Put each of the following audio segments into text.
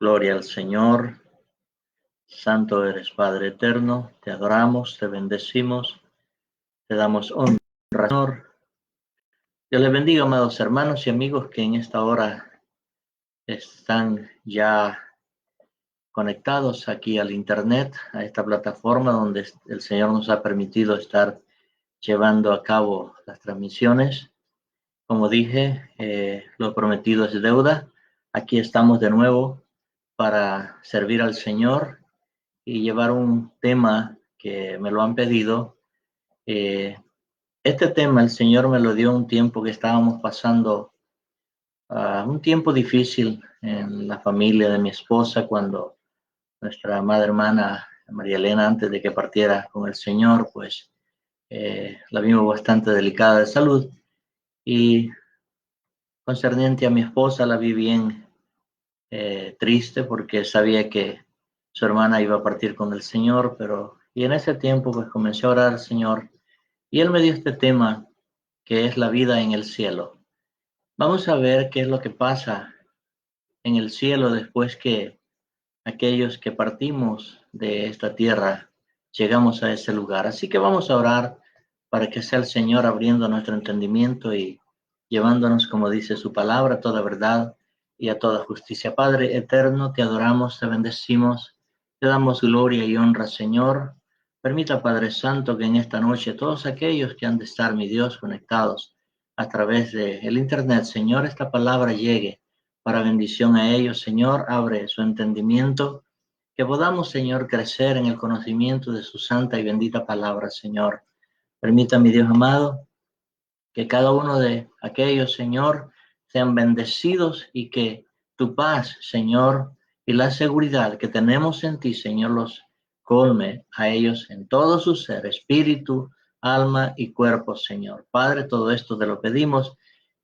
Gloria al Señor. Santo eres, Padre eterno. Te adoramos, te bendecimos, te damos honra, Señor. Dios les bendiga, amados hermanos y amigos que en esta hora están ya conectados aquí al Internet, a esta plataforma donde el Señor nos ha permitido estar llevando a cabo las transmisiones. Como dije, lo prometido es deuda. Aquí estamos de nuevo para servir al Señor y llevar un tema que me lo han pedido. Este tema el Señor me lo dio un tiempo que estábamos pasando, un tiempo difícil en la familia de mi esposa, cuando nuestra madre hermana María Elena, antes de que partiera con el Señor, pues la vimos bastante delicada de salud, y concerniente a mi esposa la vi bien triste, porque sabía que su hermana iba a partir con el Señor, y en ese tiempo pues comencé a orar al Señor y Él me dio este tema que es la vida en el cielo. Vamos a ver qué es lo que pasa en el cielo después que aquellos que partimos de esta tierra llegamos a ese lugar. Así que vamos a orar para que sea el Señor abriendo nuestro entendimiento y llevándonos, como dice su palabra, a toda verdad y a toda justicia. Padre eterno, te adoramos, te bendecimos, te damos gloria y honra, Señor. Permita, Padre Santo, que en esta noche todos aquellos que han de estar, mi Dios, conectados a través del Internet, Señor, esta palabra llegue para bendición a ellos. Señor, abre su entendimiento, que podamos, Señor, crecer en el conocimiento de su santa y bendita palabra, Señor. Permita, mi Dios amado, que cada uno de aquellos, Señor, sean bendecidos y que tu paz, Señor, y la seguridad que tenemos en ti, Señor, los colme a ellos en todo su ser, espíritu, alma y cuerpo, Señor. Padre, todo esto te lo pedimos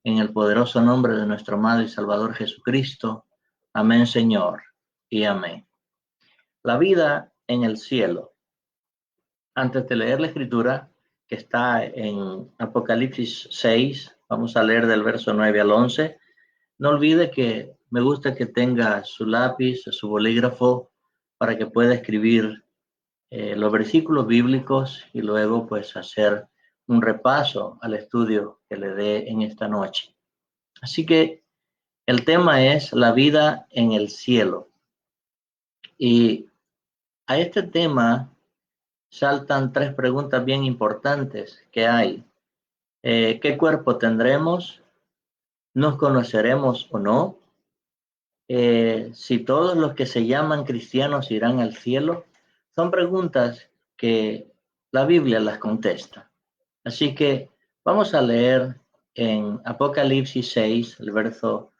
en el poderoso nombre de nuestro amado y Salvador Jesucristo. Amén, Señor, y amén. La vida en el cielo. Antes de leer la escritura que está en Apocalipsis 6, vamos a leer del verso 9 al 11. No olvide que me gusta que tenga su lápiz, su bolígrafo, para que pueda escribir los versículos bíblicos y luego pues hacer un repaso al estudio que le dé en esta noche. Así que el tema es la vida en el cielo. Y a este tema saltan tres preguntas bien importantes que hay. ¿Qué cuerpo tendremos? ¿Nos conoceremos o no? Si todos los que se llaman cristianos irán al cielo. Son preguntas que la Biblia las contesta. Así que vamos a leer en Apocalipsis 6, el verso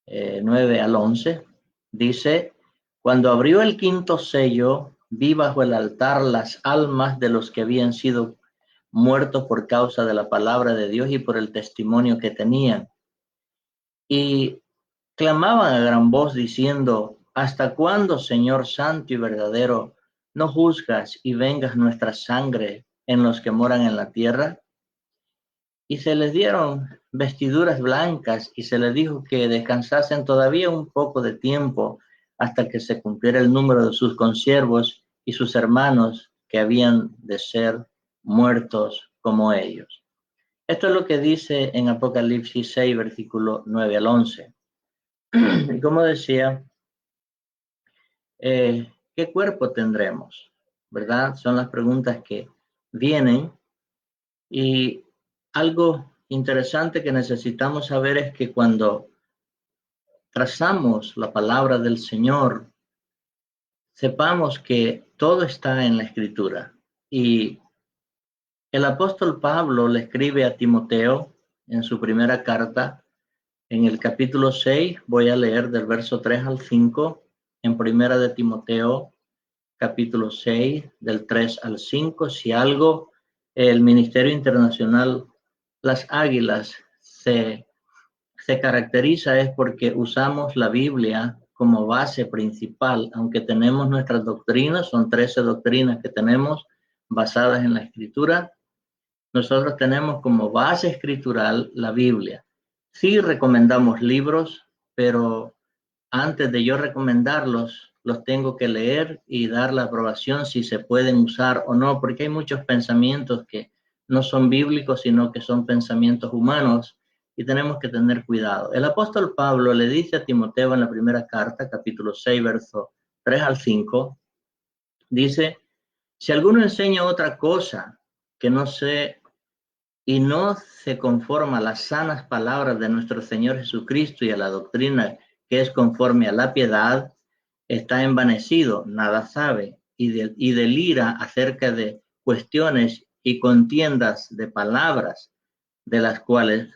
9 al 11. Dice: cuando abrió el quinto sello, vi bajo el altar las almas de los que habían sido muertos por causa de la palabra de Dios y por el testimonio que tenían. Y clamaban a gran voz diciendo: ¿hasta cuándo, Señor santo y verdadero, no juzgas y vengas nuestra sangre en los que moran en la tierra? Y se les dieron vestiduras blancas y se les dijo que descansasen todavía un poco de tiempo hasta que se cumpliera el número de sus consiervos y sus hermanos que habían de ser muertos como ellos. Esto es lo que dice en Apocalipsis 6, versículo 9 al 11. Y como decía, ¿qué cuerpo tendremos? ¿Verdad? Son las preguntas que vienen. Y algo interesante que necesitamos saber es que cuando trazamos la palabra del Señor, sepamos que todo está en la Escritura. Y el apóstol Pablo le escribe a Timoteo en su primera carta, en el capítulo 6, voy a leer del verso 3 al 5, en primera de Timoteo, capítulo 6, del 3 al 5. Si algo, el Ministerio Internacional Las Águilas se caracteriza es porque usamos la Biblia como base principal, aunque tenemos nuestras doctrinas, son 13 doctrinas que tenemos basadas en la Escritura. Nosotros tenemos como base escritural la Biblia. Sí recomendamos libros, pero antes de yo recomendarlos, los tengo que leer y dar la aprobación si se pueden usar o no, porque hay muchos pensamientos que no son bíblicos, sino que son pensamientos humanos y tenemos que tener cuidado. El apóstol Pablo le dice a Timoteo en la primera carta, capítulo 6, verso 3 al 5, dice, si alguno enseña otra cosa que no sé y no se conforma a las sanas palabras de nuestro Señor Jesucristo y a la doctrina que es conforme a la piedad, está envanecido, nada sabe, y delira acerca de cuestiones y contiendas de palabras, de las cuales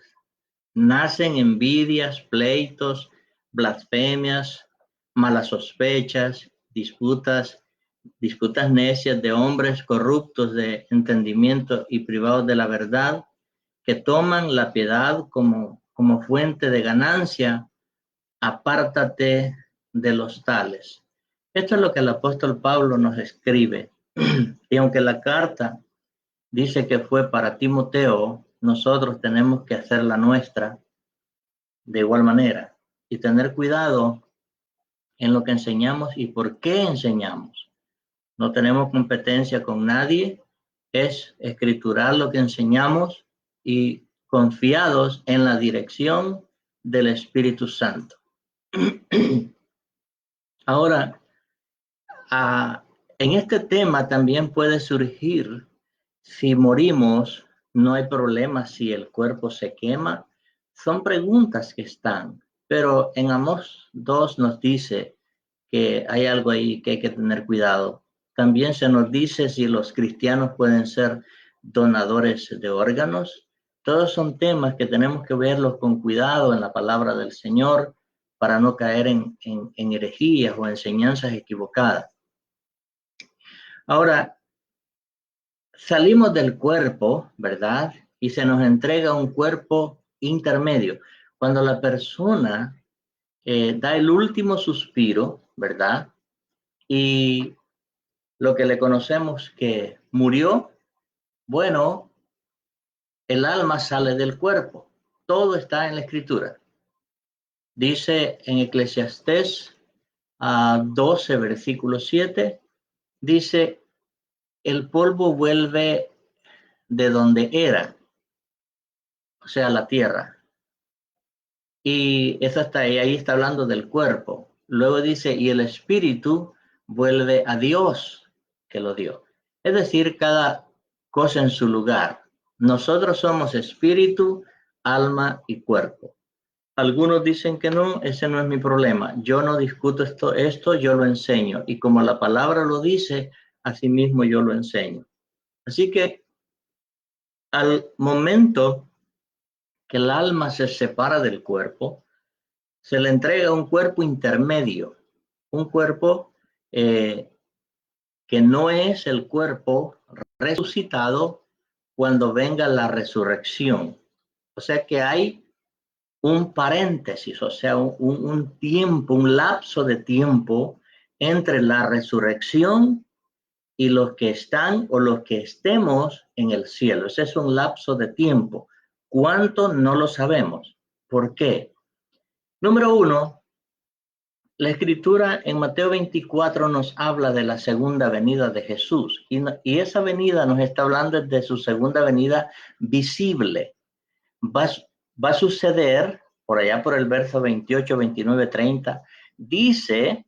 nacen envidias, pleitos, blasfemias, malas sospechas, disputas necias de hombres corruptos de entendimiento y privados de la verdad, que toman la piedad como fuente de ganancia. Apártate de los tales. Esto es lo que el apóstol Pablo nos escribe. Y aunque la carta dice que fue para Timoteo, nosotros tenemos que hacer la nuestra de igual manera y tener cuidado en lo que enseñamos y por qué enseñamos. No tenemos competencia con nadie, es escritural lo que enseñamos y confiados en la dirección del Espíritu Santo. Ahora, en este tema también puede surgir, si morimos, no hay problema si el cuerpo se quema. Son preguntas que están, pero en Amós 2 nos dice que hay algo ahí que hay que tener cuidado. También se nos dice si los cristianos pueden ser donadores de órganos. Todos son temas que tenemos que verlos con cuidado en la palabra del Señor para no caer en herejías o enseñanzas equivocadas. Ahora, salimos del cuerpo, ¿verdad? Y se nos entrega un cuerpo intermedio. Cuando la persona da el último suspiro, ¿verdad? Y lo que le conocemos que murió, bueno, el alma sale del cuerpo. Todo está en la escritura. Dice en Eclesiastés 12, versículo 7, dice, el polvo vuelve de donde era, o sea, la tierra. Y eso está ahí está hablando del cuerpo. Luego dice, y el espíritu vuelve a Dios que lo dio. Es decir, cada cosa en su lugar. Nosotros somos espíritu, alma y cuerpo. Algunos dicen que no, ese no es mi problema. Yo no discuto esto yo lo enseño. Y como la palabra lo dice, así mismo yo lo enseño. Así que al momento que el alma se separa del cuerpo, se le entrega un cuerpo intermedio, un cuerpo que no es el cuerpo resucitado cuando venga la resurrección. O sea que hay un paréntesis, o sea, un tiempo, un lapso de tiempo entre la resurrección y los que están o los que estemos en el cielo. Ese es un lapso de tiempo. ¿Cuánto? No lo sabemos. ¿Por qué? Número uno, la escritura en Mateo 24 nos habla de la segunda venida de Jesús y esa venida nos está hablando de su segunda venida visible. Va a suceder por allá por el verso 28, 29, 30. Dice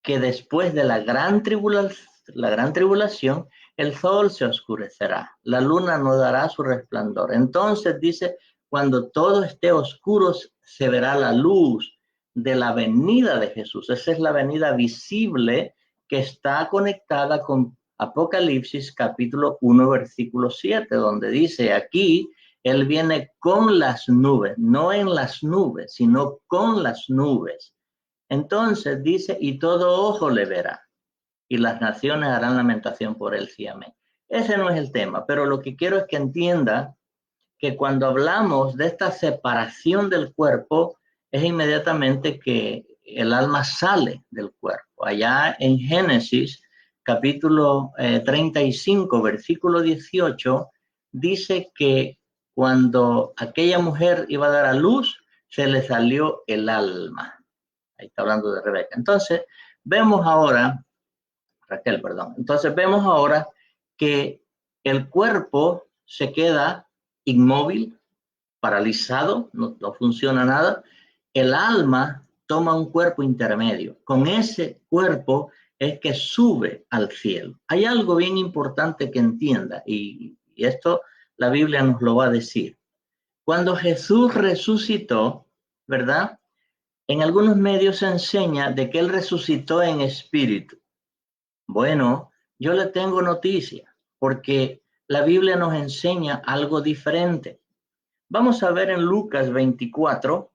que después de la gran tribulación, el sol se oscurecerá, la luna no dará su resplandor. Entonces dice, cuando todo esté oscuro, se verá la luz de la venida de Jesús. Esa es la venida visible que está conectada con Apocalipsis capítulo 1, versículo 7, donde dice aquí, Él viene con las nubes, no en las nubes, sino con las nubes. Entonces dice, y todo ojo le verá, y las naciones harán lamentación por él, sí, amén. Ese no es el tema, pero lo que quiero es que entienda que cuando hablamos de esta separación del cuerpo, es inmediatamente que el alma sale del cuerpo. Allá en Génesis, capítulo 35, versículo 18, dice que cuando aquella mujer iba a dar a luz, se le salió el alma. Ahí está hablando de Rebeca. Entonces, vemos ahora, Raquel, perdón. Entonces, vemos ahora que el cuerpo se queda inmóvil, paralizado, no funciona nada. El alma toma un cuerpo intermedio. Con ese cuerpo es que sube al cielo. Hay algo bien importante que entienda, y esto la Biblia nos lo va a decir. Cuando Jesús resucitó, ¿verdad? En algunos medios se enseña de que Él resucitó en espíritu. Bueno, yo le tengo noticia, porque la Biblia nos enseña algo diferente. Vamos a ver en Lucas 24,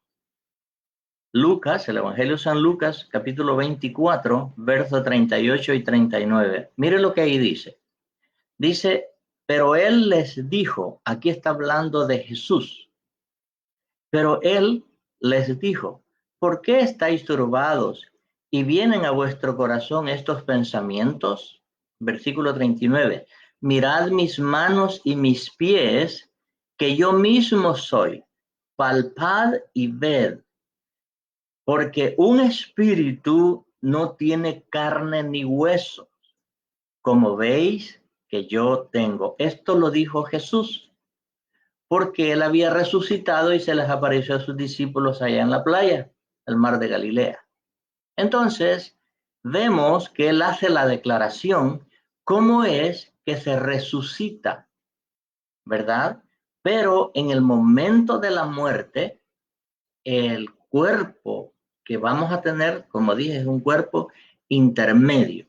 Lucas, el Evangelio de San Lucas, capítulo 24, versos 38 y 39. Mire lo que ahí dice. Dice, pero Él les dijo, aquí está hablando de Jesús, pero Él les dijo, ¿por qué estáis turbados y vienen a vuestro corazón estos pensamientos? Versículo 39. Mirad mis manos y mis pies, que yo mismo soy. Palpad y ved, porque un espíritu no tiene carne ni hueso, como veis que yo tengo. Esto lo dijo Jesús, porque él había resucitado y se les apareció a sus discípulos allá en la playa, el mar de Galilea. Entonces, vemos que él hace la declaración, cómo es que se resucita, ¿verdad? Pero en el momento de la muerte, el cuerpo que vamos a tener, como dije, es un cuerpo intermedio.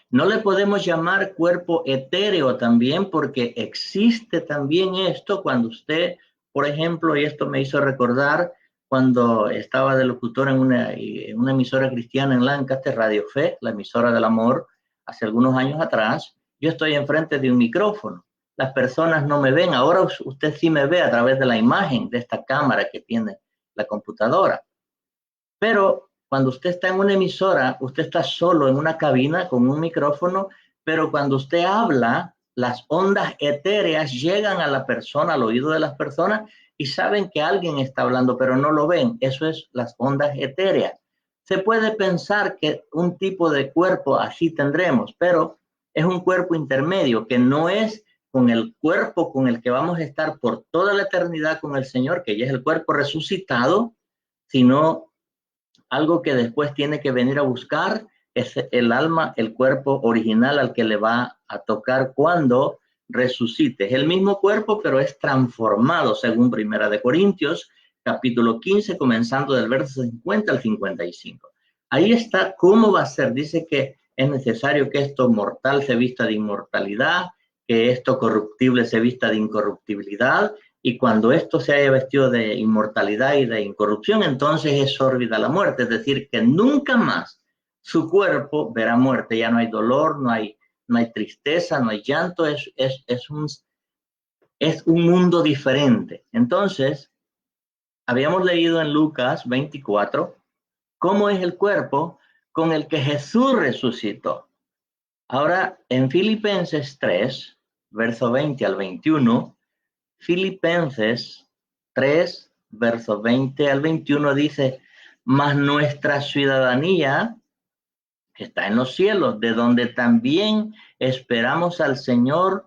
No le podemos llamar cuerpo etéreo también, porque existe también esto cuando usted, por ejemplo, y esto me hizo recordar cuando estaba de locutor en una emisora cristiana en Lancaster, Radio Fe, la emisora del amor, hace algunos años atrás. Yo estoy enfrente de un micrófono. Las personas no me ven. Ahora usted sí me ve a través de la imagen de esta cámara que tiene la computadora. Pero cuando usted está en una emisora, usted está solo en una cabina con un micrófono, pero cuando usted habla, las ondas etéreas llegan a la persona, al oído de las personas, y saben que alguien está hablando, pero no lo ven. Eso es las ondas etéreas. Se puede pensar que un tipo de cuerpo así tendremos, pero es un cuerpo intermedio que no es con el cuerpo con el que vamos a estar por toda la eternidad con el Señor, que ya es el cuerpo resucitado, sino algo que después tiene que venir a buscar es el alma, el cuerpo original al que le va a tocar cuando resucite. Es el mismo cuerpo, pero es transformado según Primera de Corintios, capítulo 15, comenzando del verso 50 al 55. Ahí está cómo va a ser. Dice que es necesario que esto mortal se vista de inmortalidad, que esto corruptible se vista de incorruptibilidad, y cuando esto se haya vestido de inmortalidad y de incorrupción, entonces es sórbida la muerte, es decir, que nunca más su cuerpo verá muerte, ya no hay dolor, no hay tristeza, no hay llanto, es un mundo diferente. Entonces, habíamos leído en Lucas 24 cómo es el cuerpo con el que Jesús resucitó. Ahora, en Filipenses 3, verso 20 al 21, Filipenses 3, versos 20 al 21 dice, mas nuestra ciudadanía está en los cielos, de donde también esperamos al Señor,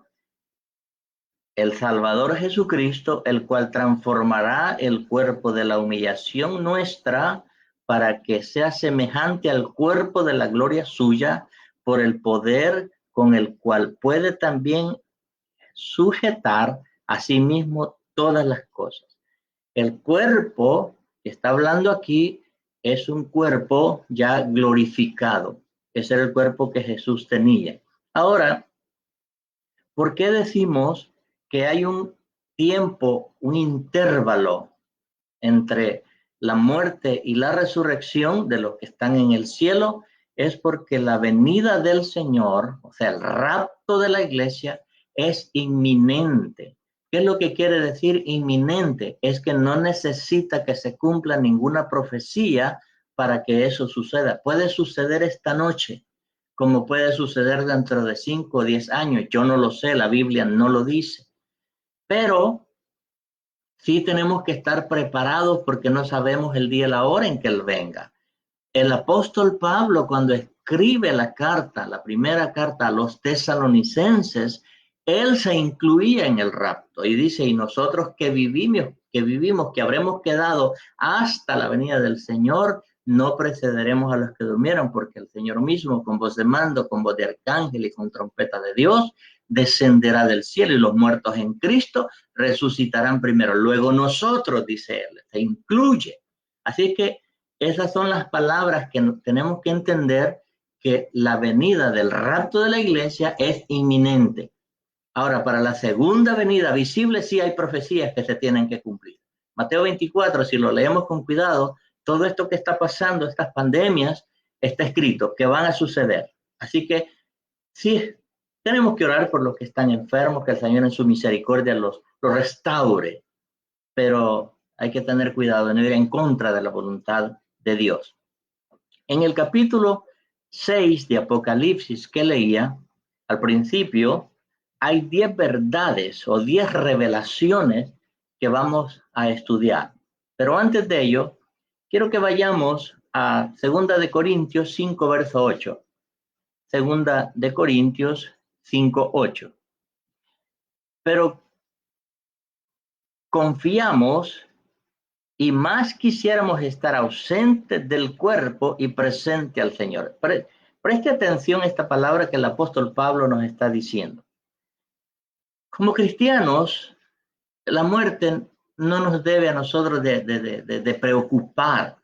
el Salvador Jesucristo, el cual transformará el cuerpo de la humillación nuestra para que sea semejante al cuerpo de la gloria suya, por el poder con el cual puede también sujetar a sí mismo todas las cosas. El cuerpo que está hablando aquí es un cuerpo ya glorificado. Ese era el cuerpo que Jesús tenía. Ahora, ¿por qué decimos que hay un tiempo, un intervalo entre la muerte y la resurrección de los que están en el cielo? Es porque la venida del Señor, o sea, el rapto de la iglesia, es inminente. ¿Qué es lo que quiere decir inminente? Es que no necesita que se cumpla ninguna profecía para que eso suceda. Puede suceder esta noche, como puede suceder dentro de 5 o 10 años. Yo no lo sé, la Biblia no lo dice. Pero Sí tenemos que estar preparados porque no sabemos el día y la hora en que Él venga. El apóstol Pablo, cuando escribe la carta, la primera carta a los tesalonicenses, él se incluía en el rapto y dice, y nosotros que vivimos, que habremos quedado hasta la venida del Señor, no precederemos a los que durmieron, porque el Señor mismo, con voz de mando, con voz de arcángel y con trompeta de Dios, descenderá del cielo y los muertos en Cristo resucitarán primero. Luego nosotros, dice él, se incluye. Así que esas son las palabras que tenemos que entender, que la venida del rapto de la iglesia es inminente. Ahora, para la segunda venida visible sí hay profecías que se tienen que cumplir. Mateo 24, si lo leemos con cuidado, todo esto que está pasando, estas pandemias, está escrito que van a suceder. Así que sí, tenemos que orar por los que están enfermos, que el Señor en su misericordia los restaure, pero hay que tener cuidado de no ir en contra de la voluntad de Dios. En el capítulo 6 de Apocalipsis que leía, al principio, hay 10 verdades o 10 revelaciones que vamos a estudiar. Pero antes de ello, quiero que vayamos a 2 de Corintios 5, verso 8. 2 de Corintios 5, 8. Pero confiamos y más quisiéramos estar ausentes del cuerpo y presente al Señor. Preste atención a esta palabra que el apóstol Pablo nos está diciendo. Como cristianos, la muerte no nos debe a nosotros de preocupar.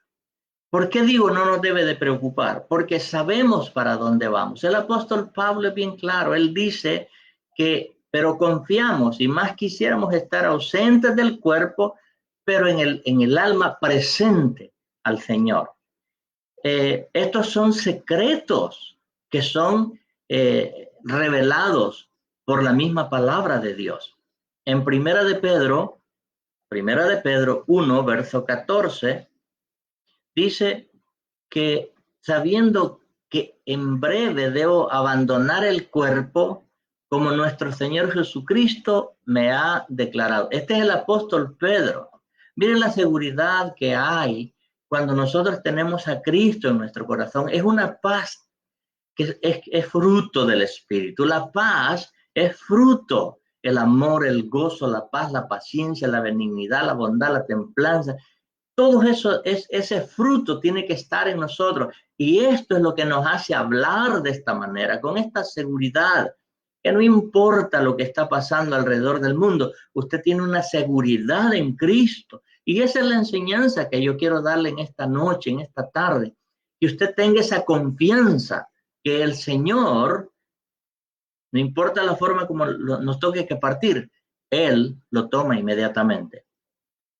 ¿Por qué digo no nos debe de preocupar? Porque sabemos para dónde vamos. El apóstol Pablo es bien claro. Él dice que, pero confiamos y más quisiéramos estar ausentes del cuerpo, pero en el alma presente al Señor. Estos son secretos que son revelados por la misma palabra de Dios. En Primera de Pedro 1, verso 14, dice que sabiendo que en breve debo abandonar el cuerpo, como nuestro Señor Jesucristo me ha declarado. Este es el apóstol Pedro. Miren la seguridad que hay cuando nosotros tenemos a Cristo en nuestro corazón. Es una paz que es fruto del Espíritu. La paz es fruto, el amor, el gozo, la paz, la paciencia, la benignidad, la bondad, la templanza. Todo eso, ese fruto tiene que estar en nosotros. Y esto es lo que nos hace hablar de esta manera, con esta seguridad, que no importa lo que está pasando alrededor del mundo, usted tiene una seguridad en Cristo. Y esa es la enseñanza que yo quiero darle en esta noche, en esta tarde. Que usted tenga esa confianza que el Señor, no importa la forma como nos toque que partir, Él lo toma inmediatamente.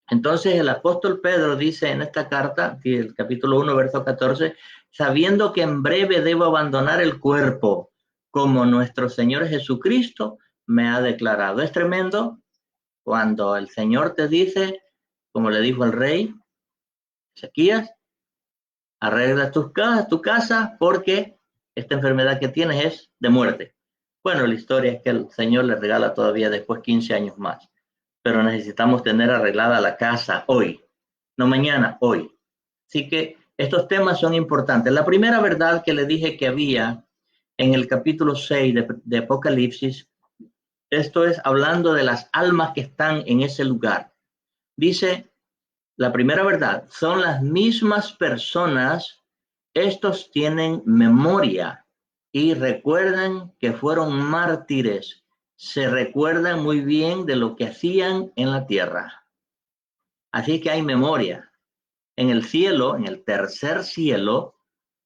Entonces el apóstol Pedro dice en esta carta, el capítulo 1, verso 14, sabiendo que en breve debo abandonar el cuerpo, como nuestro Señor Jesucristo me ha declarado. Es tremendo cuando el Señor te dice, como le dijo el rey Ezequías, arregla tu casa porque esta enfermedad que tienes es de muerte. Bueno, la historia es que el Señor le regala todavía después 15 años más, pero necesitamos tener arreglada la casa hoy, no mañana, hoy. Así que estos temas son importantes. La primera verdad que le dije que había en el capítulo 6 de Apocalipsis, esto es hablando de las almas que están en ese lugar. Dice, la primera verdad, son las mismas personas, estos tienen memoria y recuerdan que fueron mártires, se recuerdan muy bien de lo que hacían en la tierra. Así que hay memoria. En el cielo, en el tercer cielo,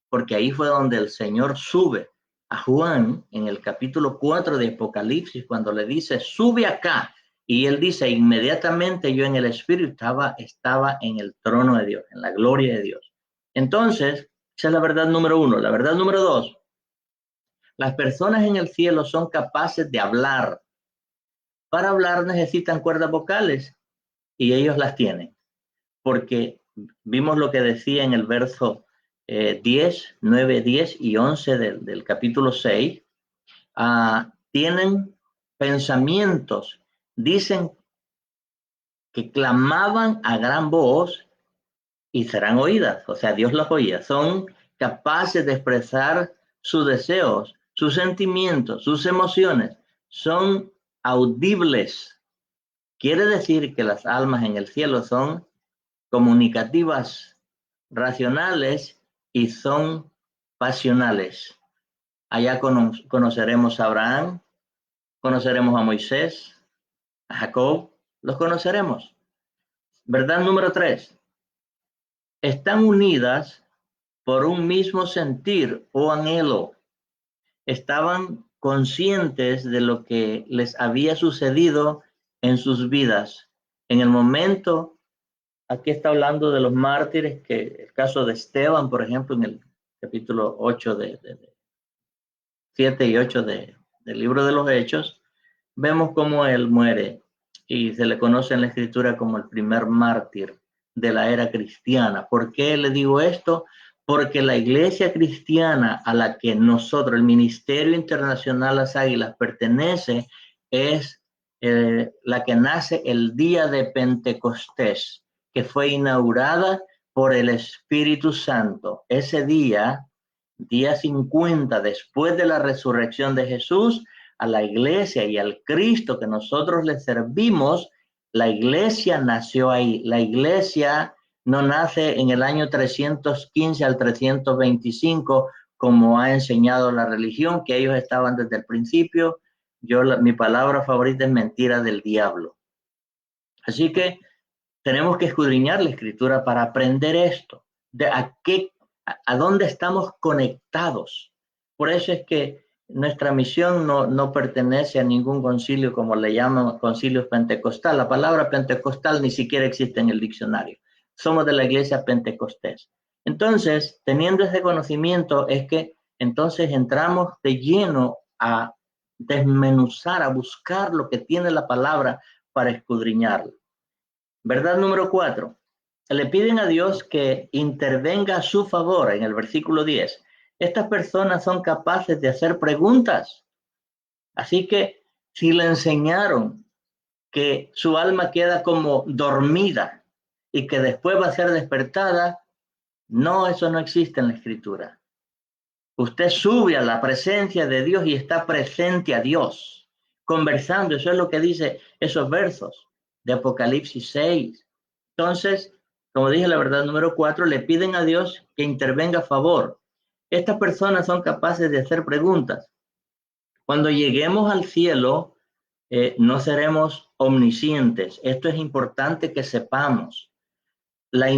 porque ahí fue donde el Señor sube a Juan en el capítulo 4 de Apocalipsis, cuando le dice, sube acá. Y él dice, inmediatamente yo en el Espíritu estaba en el trono de Dios, en la gloria de Dios. Entonces, esa es la verdad número uno. La verdad número dos, las personas en el cielo son capaces de hablar. Para hablar necesitan cuerdas vocales y ellos las tienen, porque vimos lo que decía en el verso 10, 9, 10 y 11 del capítulo 6, tienen pensamientos, dicen que clamaban a gran voz y serán oídas. O sea, Dios las oía. Son capaces de expresar sus deseos, sus sentimientos, sus emociones. Son audibles. Quiere decir que las almas en el cielo son comunicativas, racionales y son pasionales. Allá conoceremos a Abraham, conoceremos a Moisés, a Jacob, los conoceremos. Verdad número 3. Están unidas por un mismo sentir o anhelo. Estaban conscientes de lo que les había sucedido en sus vidas. En el momento, aquí está hablando de los mártires, que el caso de Esteban, por ejemplo, en el capítulo 8 7 y 8 del libro de los Hechos, vemos cómo él muere y se le conoce en la escritura como el primer mártir de la era cristiana. ¿Por qué le digo esto? Porque la iglesia cristiana a la que nosotros, el Ministerio Internacional Las Águilas, pertenece, es la que nace el día de Pentecostés, que fue inaugurada por el Espíritu Santo. Ese día 50 después de la resurrección de Jesús, a la iglesia y al Cristo que nosotros le servimos, la iglesia nació ahí. La iglesia no nace en el año 315 al 325, como ha enseñado la religión, que ellos estaban desde el principio. Mi palabra favorita es mentira del diablo. Así que tenemos que escudriñar la escritura para aprender esto, de a dónde estamos conectados. Por eso es que nuestra misión no pertenece a ningún concilio, como le llaman concilios pentecostal. La palabra pentecostal ni siquiera existe en el diccionario. Somos de la iglesia pentecostés. Entonces, teniendo ese conocimiento, es que entonces entramos de lleno a desmenuzar, a buscar lo que tiene la palabra para escudriñarlo. Verdad número 4. Le piden a Dios que intervenga a su favor en el versículo 10. Estas personas son capaces de hacer preguntas. Así que si le enseñaron que su alma queda como dormida y que después va a ser despertada, no, eso no existe en la escritura. Usted sube a la presencia de Dios y está presente a Dios, conversando. Eso es lo que dice esos versos de Apocalipsis 6. Entonces, como dije, la verdad número 4, le piden a Dios que intervenga a favor. Estas personas son capaces de hacer preguntas. Cuando lleguemos al cielo, no seremos omniscientes. Esto es importante que sepamos. La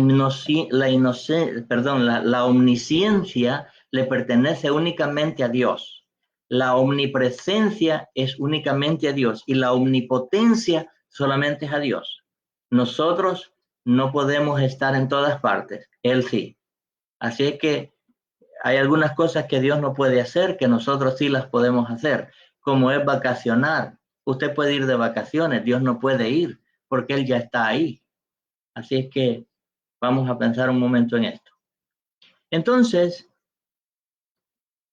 omnisciencia le pertenece únicamente a Dios. La omnipresencia es únicamente a Dios y la omnipotencia solamente es a Dios. Nosotros no podemos estar en todas partes, Él sí. Así es que hay algunas cosas que Dios no puede hacer, que nosotros sí las podemos hacer, como es vacacionar. Usted puede ir de vacaciones, Dios no puede ir, porque Él ya está ahí. Así es que vamos a pensar un momento en esto. Entonces,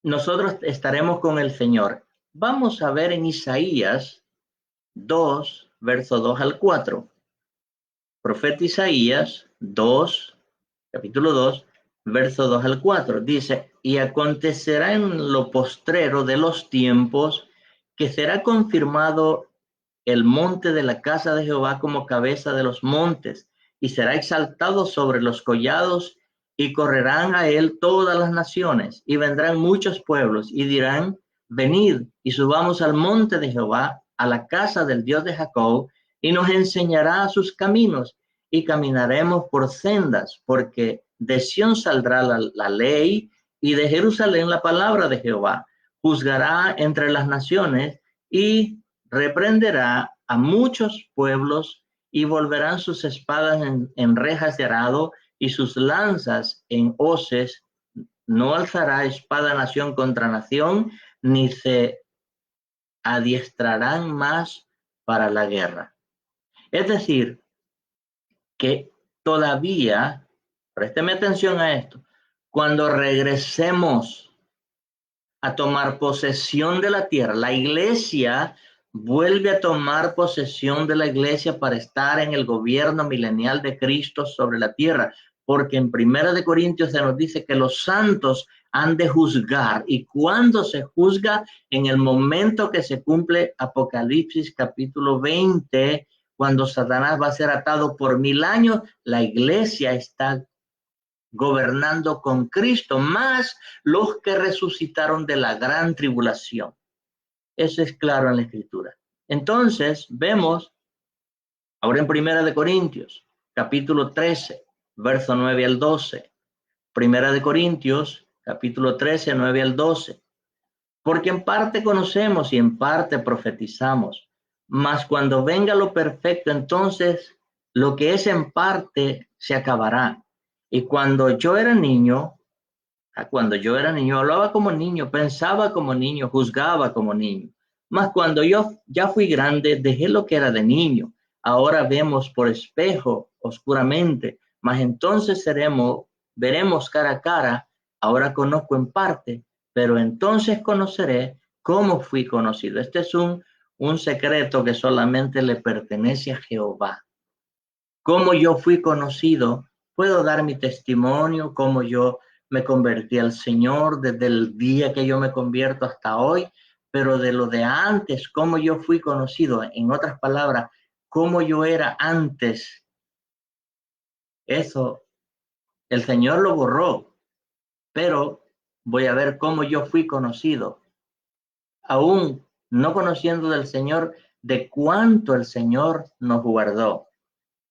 nosotros estaremos con el Señor. Vamos a ver en Isaías 2, verso 2 al 4. Profeta Isaías 2, capítulo 2, verso 2 al 4. Dice, y acontecerá en lo postrero de los tiempos que será confirmado el monte de la casa de Jehová como cabeza de los montes, y será exaltado sobre los collados, y correrán a él todas las naciones, y vendrán muchos pueblos, y dirán, venid, y subamos al monte de Jehová, a la casa del Dios de Jacob, y nos enseñará sus caminos, y caminaremos por sendas, porque de Sión saldrá la ley, y de Jerusalén la palabra de Jehová. Juzgará entre las naciones, y reprenderá a muchos pueblos, y volverán sus espadas en rejas de arado y sus lanzas en hoces. No alzará espada nación contra nación, ni se adiestrarán más para la guerra. Es decir, que todavía, présteme atención a esto, cuando regresemos a tomar posesión de la tierra, la iglesia vuelve a tomar posesión de la iglesia para estar en el gobierno milenial de Cristo sobre la tierra, porque en 1 Corintios se nos dice que los santos han de juzgar, y cuando se juzga, en el momento que se cumple Apocalipsis capítulo 20, cuando Satanás va a ser atado por 1000 años, la iglesia está gobernando con Cristo, más los que resucitaron de la gran tribulación. Eso es claro en la Escritura. Entonces, vemos ahora en 1 Corintios, capítulo 13, verso 9 al 12. 1 Corintios, capítulo 13, 9 al 12. Porque en parte conocemos y en parte profetizamos, mas cuando venga lo perfecto, entonces lo que es en parte se acabará. Y cuando yo era niño, hablaba como niño, pensaba como niño, juzgaba como niño. Mas cuando yo ya fui grande, dejé lo que era de niño. Ahora vemos por espejo, oscuramente, mas entonces veremos cara a cara. Ahora conozco en parte, pero entonces conoceré cómo fui conocido. Este es un secreto que solamente le pertenece a Jehová. Cómo yo fui conocido, puedo dar mi testimonio, cómo yo me convertí al Señor desde el día que yo me convierto hasta hoy, pero de lo de antes, cómo yo fui conocido, en otras palabras, cómo yo era antes, eso el Señor lo borró, pero voy a ver cómo yo fui conocido, aún no conociendo del Señor, de cuánto el Señor nos guardó.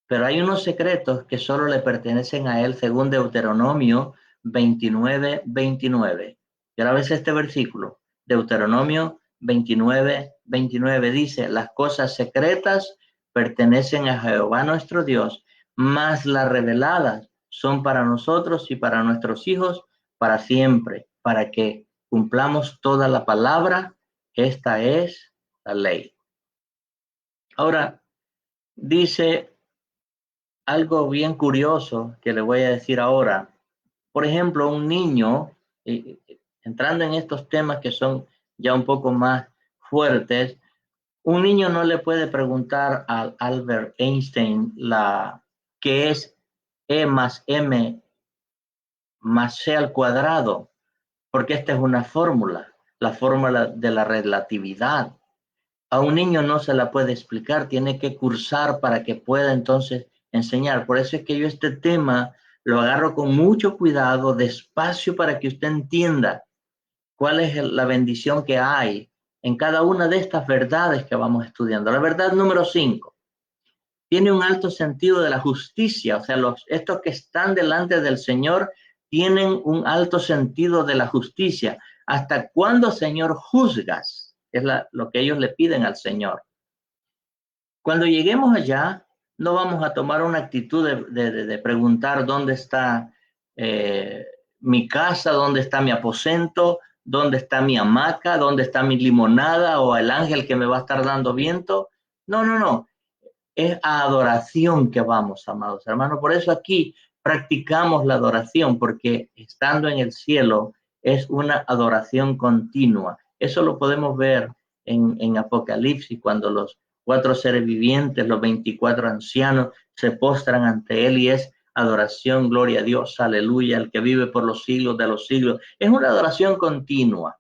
Pero hay unos secretos que solo le pertenecen a él, según Deuteronomio 29, 29. Grabes este versículo. Deuteronomio 29, 29 dice: las cosas secretas pertenecen a Jehová nuestro Dios, mas las reveladas son para nosotros y para nuestros hijos para siempre, para que cumplamos toda la palabra. Esta es la ley. Ahora, dice algo bien curioso que le voy a decir ahora. Por ejemplo, un niño, entrando en estos temas que son ya un poco más fuertes, un niño no le puede preguntar a Albert Einstein qué es E más M más C al cuadrado, porque esta es una fórmula, la fórmula de la relatividad. A un niño no se la puede explicar, tiene que cursar para que pueda entonces enseñar. Por eso es que yo este tema lo agarro con mucho cuidado, despacio, para que usted entienda cuál es la bendición que hay en cada una de estas verdades que vamos estudiando. La verdad número 5 tiene un alto sentido de la justicia, o sea, estos que están delante del Señor tienen un alto sentido de la justicia. ¿Hasta cuándo, Señor, juzgas? Es lo que ellos le piden al Señor. Cuando lleguemos allá, no vamos a tomar una actitud de preguntar dónde está mi casa, dónde está mi aposento, dónde está mi hamaca, dónde está mi limonada o el ángel que me va a estar dando viento. No, no, no. Es a adoración que vamos, amados hermanos. Por eso aquí practicamos la adoración, porque estando en el cielo es una adoración continua. Eso lo podemos ver en Apocalipsis, cuando los 4 seres vivientes, los 24 ancianos, se postran ante él, y es adoración, gloria a Dios, aleluya, el que vive por los siglos de los siglos. Es una adoración continua.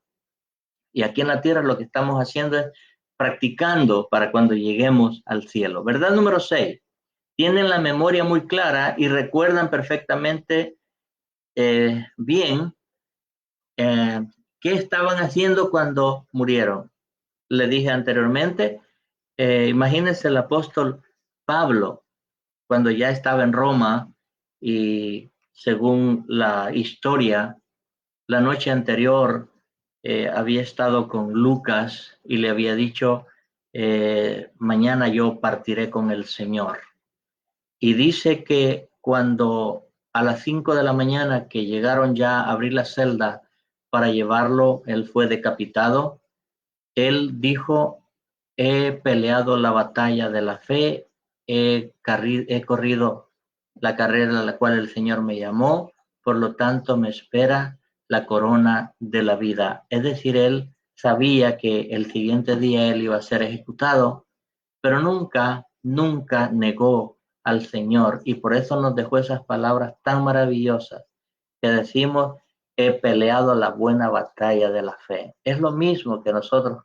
Y aquí en la tierra lo que estamos haciendo es practicando para cuando lleguemos al cielo. Verdad número 6. Tienen la memoria muy clara y recuerdan perfectamente bien qué estaban haciendo cuando murieron. Le dije anteriormente, imagínense el apóstol Pablo cuando ya estaba en Roma, y según la historia, la noche anterior había estado con Lucas y le había dicho, mañana yo partiré con el Señor. Y dice que cuando a las 5 de la mañana que llegaron ya a abrir la celda para llevarlo, él fue decapitado. Él dijo: he peleado la batalla de la fe, he corrido la carrera a la cual el Señor me llamó, por lo tanto me espera la corona de la vida. Es decir, él sabía que el siguiente día él iba a ser ejecutado, pero nunca negó al Señor, y por eso nos dejó esas palabras tan maravillosas que decimos: he peleado la buena batalla de la fe. Es lo mismo que nosotros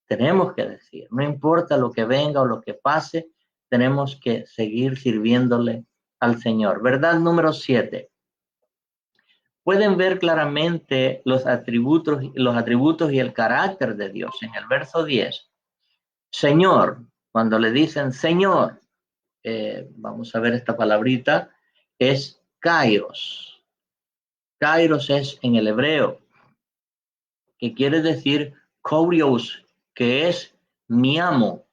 tenemos que decir. No importa lo que venga o lo que pase, tenemos que seguir sirviéndole al Señor. Verdad número 7. Pueden ver claramente los atributos y el carácter de Dios en el verso 10. Señor, cuando le dicen Señor, vamos a ver esta palabrita, es Kairos. Kairos es en el hebreo, que quiere decir Kurios, que es mi amo.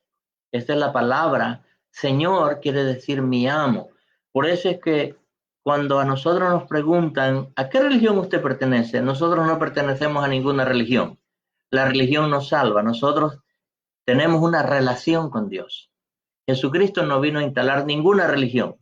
Esta es la palabra. Señor quiere decir mi amo. Por eso es que cuando a nosotros nos preguntan ¿a qué religión usted pertenece? Nosotros no pertenecemos a ninguna religión. La religión nos salva. Nosotros tenemos una relación con Dios. Jesucristo no vino a instalar ninguna religión.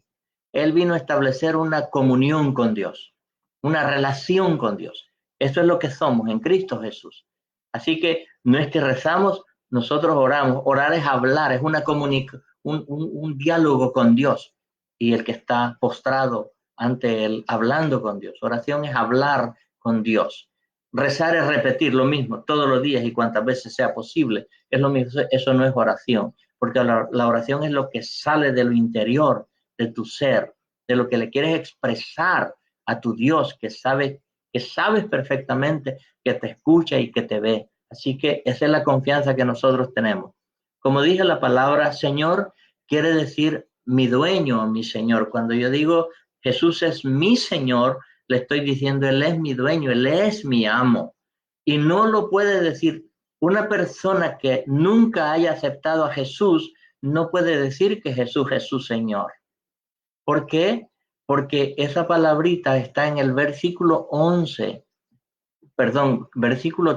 Él vino a establecer una comunión con Dios, una relación con Dios. Eso es lo que somos en Cristo Jesús. Así que no es que rezamos, nosotros oramos. Orar es hablar, es un diálogo con Dios, y el que está postrado ante Él, hablando con Dios. Oración es hablar con Dios. Rezar es repetir lo mismo todos los días y cuantas veces sea posible. Es lo mismo. Eso no es oración, porque la oración es lo que sale de lo interior de tu ser, de lo que le quieres expresar a tu Dios, que sabes perfectamente que te escucha y que te ve. Así que esa es la confianza que nosotros tenemos. Como dije, la palabra Señor quiere decir mi dueño, mi Señor. Cuando yo digo Jesús es mi Señor, le estoy diciendo Él es mi dueño, Él es mi amo. Y no lo puede decir una persona que nunca haya aceptado a Jesús, no puede decir que Jesús es su Señor. ¿Por qué? Porque esa palabrita está en el versículo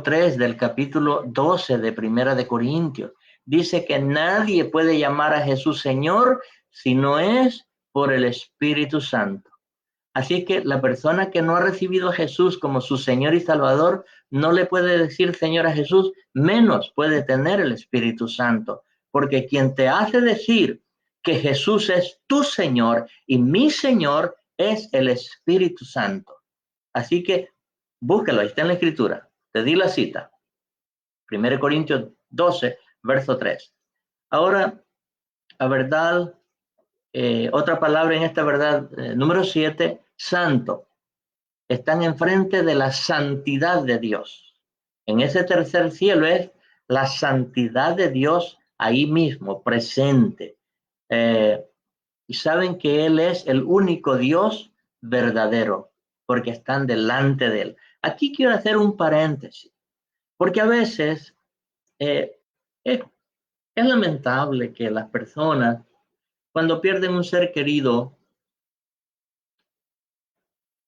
3 del capítulo 12 de Primera de Corintios. Dice que nadie puede llamar a Jesús Señor si no es por el Espíritu Santo. Así que la persona que no ha recibido a Jesús como su Señor y Salvador no le puede decir Señor a Jesús, menos puede tener el Espíritu Santo. Porque quien te hace decir que Jesús es tu Señor y mi Señor es el Espíritu Santo. Así que búscalo, ahí está en la Escritura. Te di la cita. 1 Corintios 12, verso 3. Ahora, la verdad, otra palabra en esta verdad, número 7, santo. Están enfrente de la santidad de Dios. En ese tercer cielo es la santidad de Dios ahí mismo, presente. Y saben que Él es el único Dios verdadero, porque están delante de Él. Aquí quiero hacer un paréntesis, porque a veces es lamentable que las personas, cuando pierden un ser querido,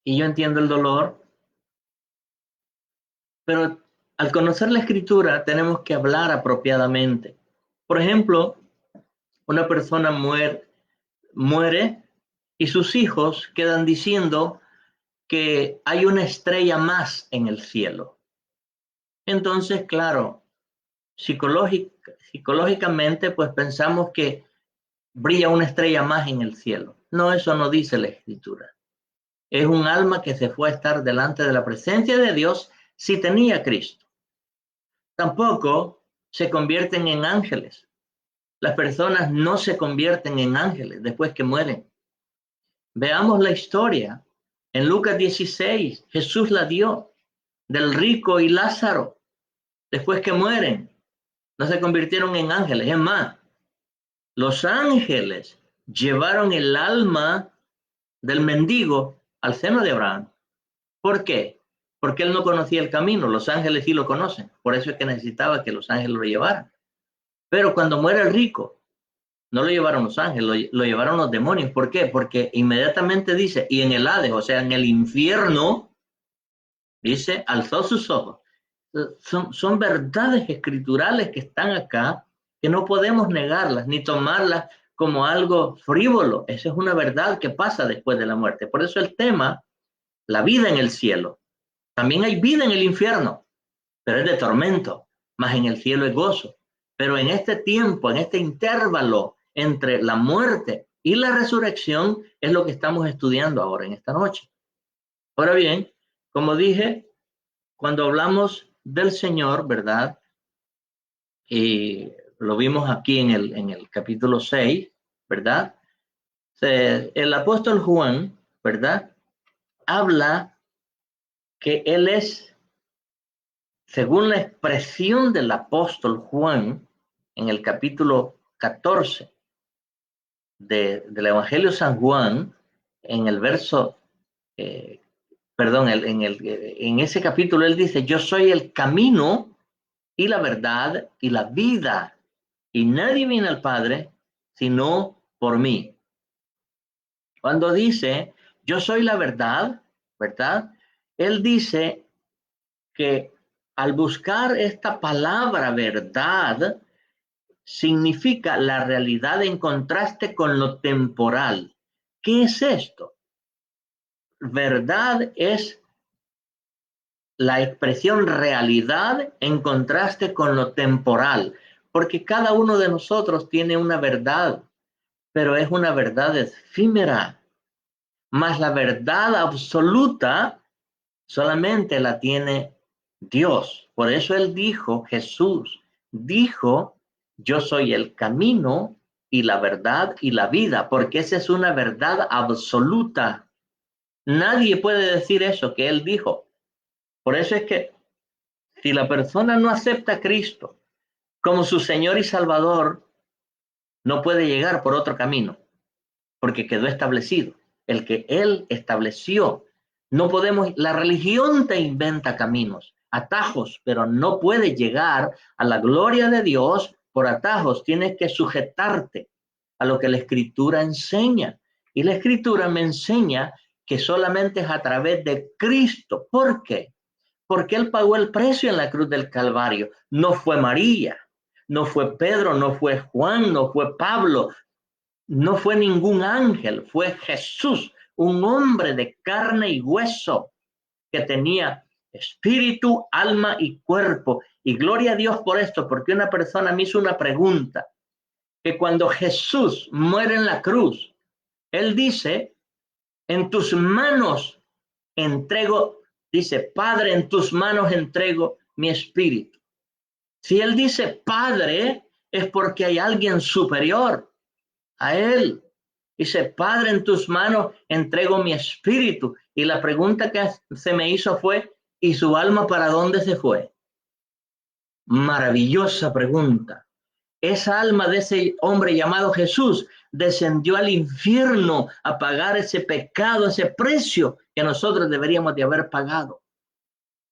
y yo entiendo el dolor, pero al conocer la Escritura tenemos que hablar apropiadamente. Por ejemplo, una persona muere y sus hijos quedan diciendo que hay una estrella más en el cielo. Entonces, claro, psicológicamente, pues pensamos que brilla una estrella más en el cielo. No, eso no dice la Escritura. Es un alma que se fue a estar delante de la presencia de Dios si tenía a Cristo. Tampoco se convierten en ángeles. Las personas no se convierten en ángeles después que mueren. Veamos la historia. En Lucas 16, Jesús la dio del rico y Lázaro. Después que mueren, no se convirtieron en ángeles. Es más, los ángeles llevaron el alma del mendigo al seno de Abraham. ¿Por qué? Porque él no conocía el camino. Los ángeles sí lo conocen. Por eso es que necesitaba que los ángeles lo llevaran. Pero cuando muere el rico, no lo llevaron los ángeles, lo llevaron los demonios. ¿Por qué? Porque inmediatamente dice, y en el Hades, o sea, en el infierno, dice, alzó sus ojos. Son verdades escriturales que están acá, que no podemos negarlas, ni tomarlas como algo frívolo. Esa es una verdad que pasa después de la muerte. Por eso el tema, la vida en el cielo. También hay vida en el infierno, pero es de tormento. mas en el cielo es gozo. Pero en este tiempo, en este intervalo entre la muerte y la resurrección, es lo que estamos estudiando ahora en esta noche. Ahora bien, como dije, cuando hablamos del Señor, ¿verdad? Y lo vimos aquí en el capítulo 6, ¿verdad? El apóstol Juan, ¿verdad? Habla que él es, según la expresión del apóstol Juan, en el capítulo 14 del Evangelio de San Juan, en el verso, perdón, en ese capítulo él dice, yo soy el camino y la verdad y la vida, y nadie viene al Padre sino por mí. Cuando dice, yo soy la verdad, ¿verdad? Él dice que al buscar esta palabra verdad, significa la realidad en contraste con lo temporal. ¿Qué es esto? Verdad es la expresión realidad en contraste con lo temporal, porque cada uno de nosotros tiene una verdad, pero es una verdad efímera, más la verdad absoluta solamente la tiene Dios. Por eso él dijo, Jesús dijo, yo soy el camino y la verdad y la vida, porque esa es una verdad absoluta. Nadie puede decir eso que él dijo. Por eso es que si la persona no acepta a Cristo como su Señor y Salvador, no puede llegar por otro camino, porque quedó establecido. El que Él estableció. No podemos, la religión te inventa caminos, atajos, pero no puedes llegar a la gloria de Dios por atajos. Tienes que sujetarte a lo que la Escritura enseña. Y la Escritura me enseña que solamente es a través de Cristo. ¿Por qué? Porque Él pagó el precio en la cruz del Calvario. No fue María, no fue Pedro, no fue Juan, no fue Pablo, no fue ningún ángel, fue Jesús, un hombre de carne y hueso que tenía espíritu, alma y cuerpo. Y gloria a Dios por esto, porque una persona me hizo una pregunta, que cuando Jesús muere en la cruz, Él dice, en tus manos entrego, dice, Padre, en tus manos entrego mi espíritu. Si Él dice Padre, es porque hay alguien superior a Él. Dice, Padre, en tus manos entrego mi espíritu. Y la pregunta que se me hizo fue, ¿y su alma para dónde se fue? Maravillosa pregunta. Esa alma de ese hombre llamado Jesús descendió al infierno a pagar ese pecado, ese precio que nosotros deberíamos de haber pagado.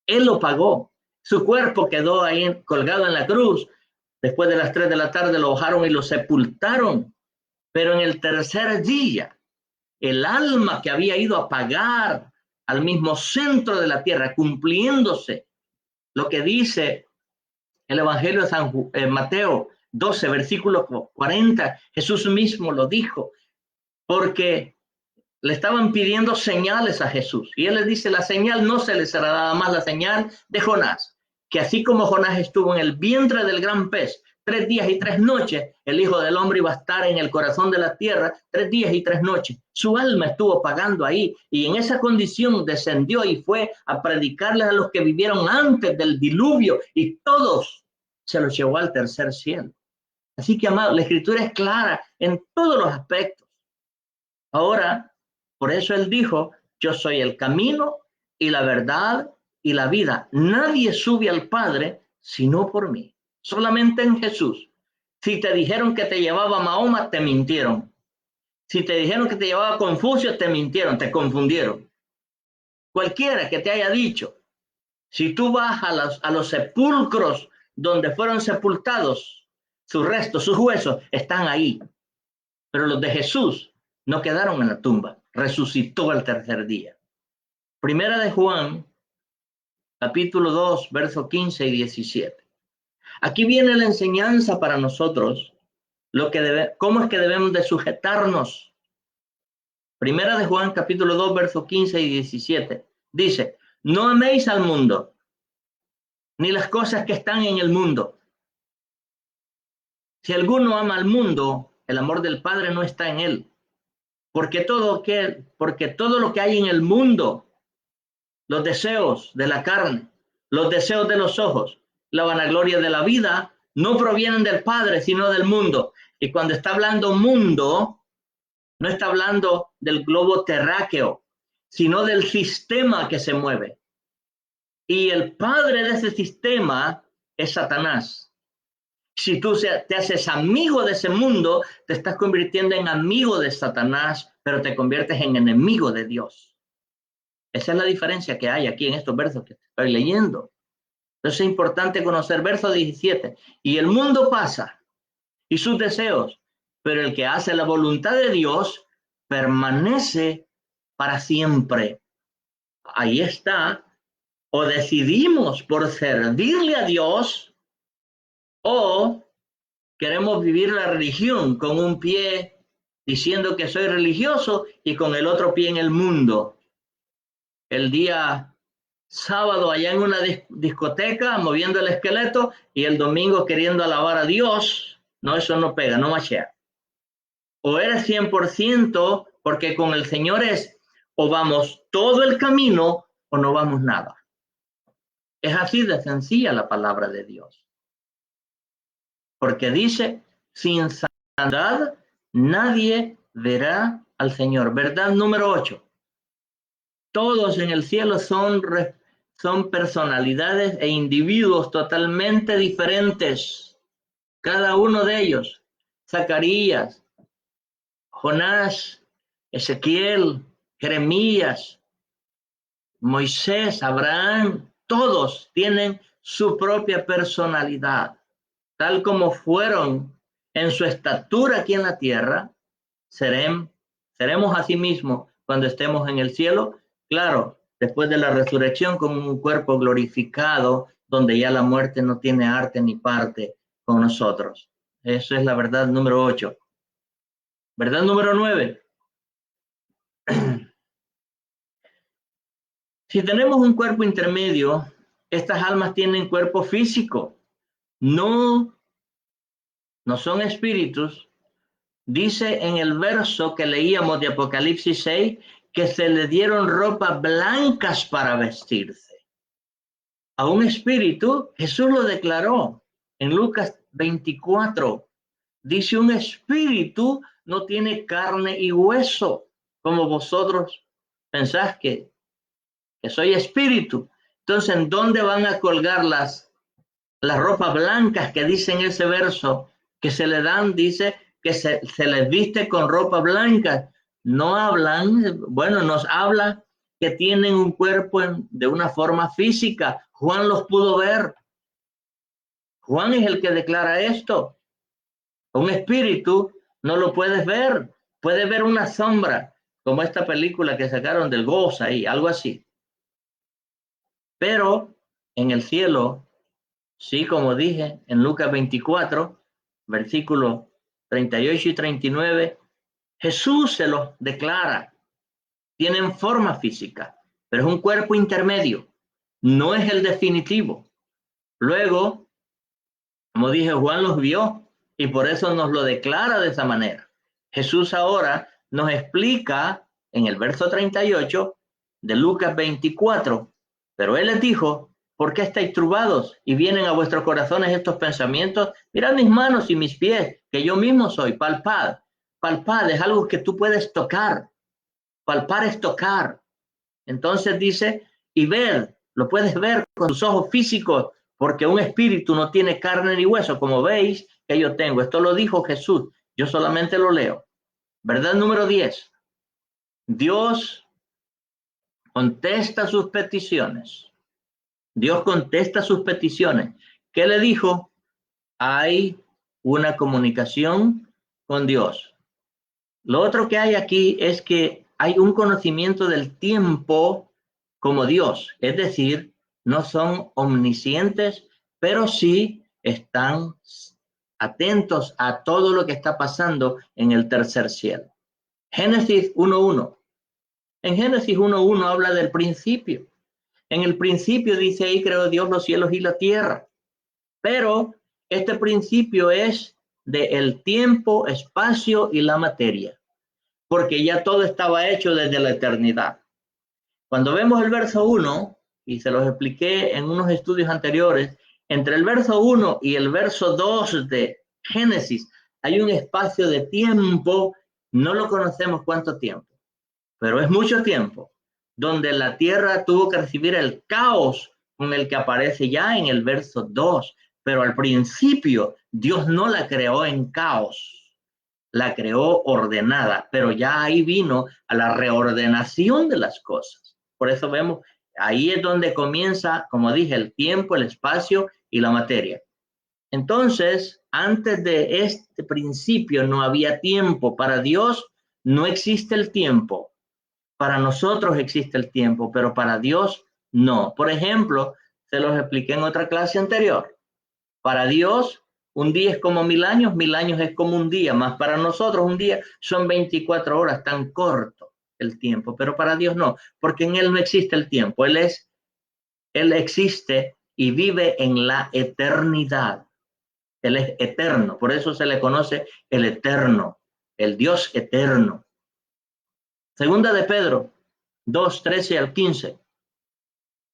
Él lo pagó. Su cuerpo quedó ahí colgado en la cruz. Después de las 3 de la tarde lo bajaron y lo sepultaron. Pero en el tercer día, el alma que había ido a pagar al mismo centro de la tierra, cumpliéndose lo que dice el Evangelio de San Mateo 12, versículo 40, Jesús mismo lo dijo, porque le estaban pidiendo señales a Jesús. Y él les dice, la señal no se les será dada más, la señal de Jonás, que así como Jonás estuvo en el vientre del gran pez 3 días y 3 noches, el Hijo del Hombre iba a estar en el corazón de la tierra 3 días y 3 noches. Su alma estuvo pagando ahí y en esa condición descendió y fue a predicarles a los que vivieron antes del diluvio y todos se los llevó al tercer cielo. Así que, amado, la Escritura es clara en todos los aspectos. Ahora, por eso él dijo, yo soy el camino y la verdad y la vida. Nadie sube al Padre sino por mí. Solamente en Jesús. Si te dijeron que te llevaba Mahoma, te mintieron. Si te dijeron que te llevaba Confucio, te mintieron, te confundieron. Cualquiera que te haya dicho, si tú vas a los sepulcros donde fueron sepultados, sus restos, sus huesos están ahí. Pero los de Jesús no quedaron en la tumba, resucitó al tercer día. Primera de Juan, capítulo 2, versos 15 y 17. Aquí viene la enseñanza para nosotros, cómo es que debemos de sujetarnos. Primera de Juan, capítulo 2, versos 15 y 17. Dice, no améis al mundo, ni las cosas que están en el mundo. Si alguno ama al mundo, el amor del Padre no está en él. Porque todo lo que hay en el mundo, los deseos de la carne, los deseos de los ojos, la vanagloria de la vida, no provienen del Padre, sino del mundo. Y cuando está hablando mundo, no está hablando del globo terráqueo, sino del sistema que se mueve. Y el padre de ese sistema es Satanás. Si tú te haces amigo de ese mundo, te estás convirtiendo en amigo de Satanás, pero te conviertes en enemigo de Dios. Esa es la diferencia que hay aquí en estos versos que estoy leyendo. Entonces es importante conocer verso 17. Y el mundo pasa y sus deseos, pero el que hace la voluntad de Dios permanece para siempre. Ahí está. O decidimos por servirle a Dios, o queremos vivir la religión con un pie diciendo que soy religioso y con el otro pie en el mundo. El día sábado allá en una discoteca moviendo el esqueleto y el domingo queriendo alabar a Dios. No, eso no pega, no machea. O eres 100% porque con el Señor es o vamos todo el camino o no vamos nada. Es así de sencilla la palabra de Dios. Porque dice, sin santidad nadie verá al Señor. Verdad número 8. Todos en el cielo son personalidades e individuos totalmente diferentes. Cada uno de ellos. Zacarías, Jonás, Ezequiel, Jeremías, Moisés, Abraham, todos tienen su propia personalidad. Tal como fueron en su estatura aquí en la tierra, seremos asimismo cuando estemos en el cielo, claro, después de la resurrección con un cuerpo glorificado, donde ya la muerte no tiene arte ni parte con nosotros. Eso es la verdad número 8. Verdad número 9. Si tenemos un cuerpo intermedio, estas almas tienen cuerpo físico, no son espíritus. Dice en el verso que leíamos de Apocalipsis 6 que se le dieron ropas blancas para vestirse. A un espíritu, Jesús lo declaró en Lucas 24. Dice, un espíritu no tiene carne y hueso, como vosotros pensás que soy espíritu. Entonces, ¿en dónde van a colgar las ropas blancas que dice en ese verso que se le dan? Dice que se les viste con ropa blanca. No hablan, bueno, nos habla que tienen un cuerpo de una forma física. Juan los pudo ver. Juan es el que declara esto. Un espíritu no lo puedes ver. Puedes ver una sombra, como esta película que sacaron del Ghost ahí, algo así. Pero en el cielo, sí, como dije, en Lucas 24, versículos 38 y 39, Jesús se los declara. Tienen forma física, pero es un cuerpo intermedio. No es el definitivo. Luego, como dije, Juan los vio y por eso nos lo declara de esa manera. Jesús ahora nos explica en el verso 38 de Lucas 24, pero él les dijo, ¿por qué estáis turbados y vienen a vuestros corazones estos pensamientos? Mirad mis manos y mis pies, que yo mismo soy. Palpad. Palpad es algo que tú puedes tocar. Palpar es tocar. Entonces dice, y ver, lo puedes ver con tus ojos físicos, porque un espíritu no tiene carne ni hueso, como veis que yo tengo. Esto lo dijo Jesús, yo solamente lo leo. Verdad número 10. Dios contesta sus peticiones. Dios contesta sus peticiones. ¿Qué le dijo? Hay una comunicación con Dios. Lo otro que hay aquí es que hay un conocimiento del tiempo como Dios, es decir, no son omniscientes, pero sí están atentos a todo lo que está pasando en el tercer cielo. Génesis 1.1. En Génesis 1.1 habla del principio. En el principio, dice ahí, creó Dios los cielos y la tierra. Pero este principio es del tiempo, espacio y la materia, porque ya todo estaba hecho desde la eternidad. Cuando vemos el verso 1, y se los expliqué en unos estudios anteriores, entre el verso 1 y el verso 2 de Génesis hay un espacio de tiempo, no lo conocemos cuánto tiempo, pero es mucho tiempo, donde la tierra tuvo que recibir el caos con el que aparece ya en el verso 2, pero al principio Dios no la creó en caos, la creó ordenada, pero ya ahí vino a la reordenación de las cosas. Por eso vemos, ahí es donde comienza, como dije, el tiempo, el espacio y la materia. Entonces, antes de este principio no había tiempo. Para Dios no existe el tiempo. Para nosotros existe el tiempo, pero para Dios no. Por ejemplo, se los expliqué en otra clase anterior. Para Dios, un día es como 1000 años es como un día, más para nosotros un día son 24 horas, tan corto el tiempo, pero para Dios no, porque en Él no existe el tiempo. Él existe y vive en la eternidad. Él es eterno, por eso se le conoce el eterno, el Dios eterno. Segunda de Pedro 2, 13 al 15.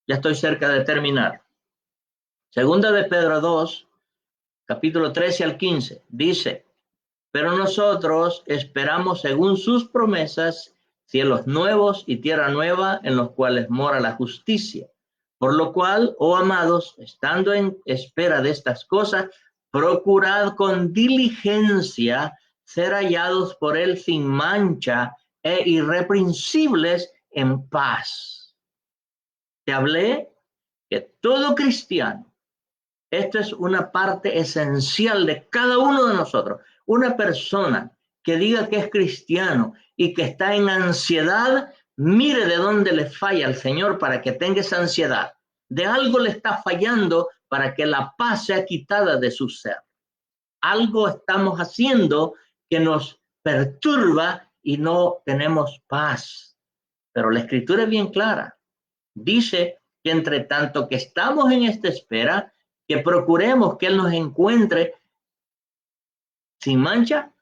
Ya estoy cerca de terminar. Segunda de Pedro 2, capítulo 13 al 15, dice: pero nosotros esperamos según sus promesas cielos nuevos y tierra nueva en los cuales mora la justicia. Por lo cual, oh amados, estando en espera de estas cosas, procurad con diligencia ser hallados por él sin mancha e irreprensibles en paz. Te hablé que todo cristiano, esto es una parte esencial de cada uno de nosotros. Una persona que diga que es cristiano y que está en ansiedad, mire de dónde le falla al Señor para que tenga esa ansiedad. De algo le está fallando para que la paz sea quitada de su ser. Algo estamos haciendo que nos perturba y no tenemos paz. Pero la Escritura es bien clara. Dice que entre tanto que estamos en esta espera, que procuremos que Él nos encuentre sin mancha,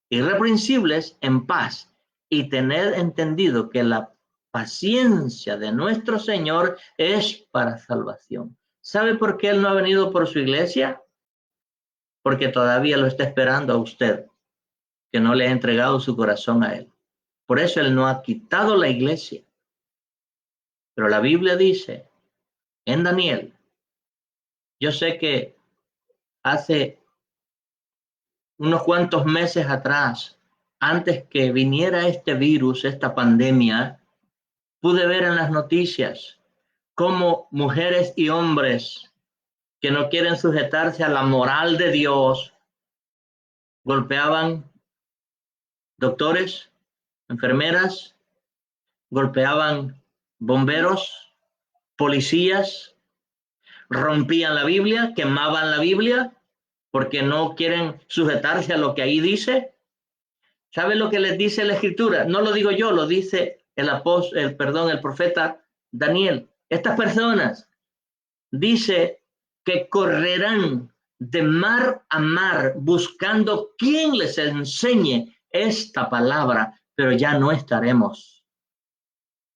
irreprensibles, en paz, y tener entendido que la paciencia de nuestro Señor es para salvación. ¿Sabe por qué Él no ha venido por su iglesia? Porque todavía lo está esperando a usted, que no le ha entregado su corazón a Él. Por eso Él no ha quitado la iglesia. Pero la Biblia dice en Daniel, yo sé que hace unos cuantos meses atrás, antes que viniera este virus, esta pandemia, pude ver en las noticias cómo mujeres y hombres que no quieren sujetarse a la moral de Dios golpeaban doctores, enfermeras, golpeaban bomberos, policías, rompían la Biblia, quemaban la Biblia porque no quieren sujetarse a lo que ahí dice. ¿Sabe lo que les dice la Escritura? No lo digo yo, lo dice el profeta Daniel. Estas personas dice que correrán de mar a mar buscando quien les enseñe esta palabra, pero ya no estaremos.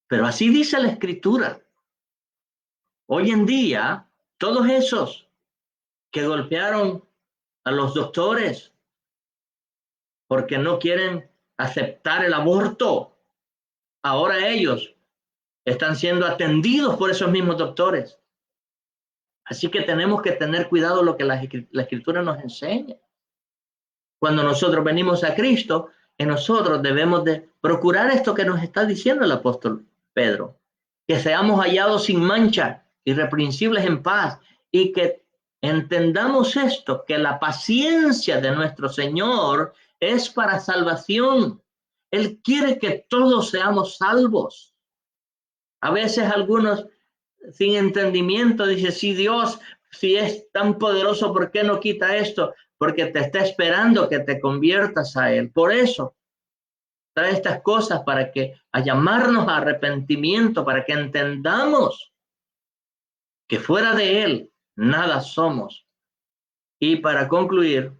Pero así dice la Escritura. Hoy en día, todos esos que golpearon a los doctores porque no quieren aceptar el aborto, ahora ellos están siendo atendidos por esos mismos doctores. Así que tenemos que tener cuidado lo que la Escritura nos enseña. Cuando nosotros venimos a Cristo, en nosotros debemos de procurar esto que nos está diciendo el apóstol Pedro, que seamos hallados sin mancha, irreprensibles en paz, y que entendamos esto, que la paciencia de nuestro Señor es para salvación. Él quiere que todos seamos salvos. A veces algunos sin entendimiento dicen, si Dios, si es tan poderoso, ¿por qué no quita esto? Porque te está esperando que te conviertas a Él. Por eso trae estas cosas, para que a llamarnos a arrepentimiento, para que entendamos que fuera de Él nada somos. Y para concluir,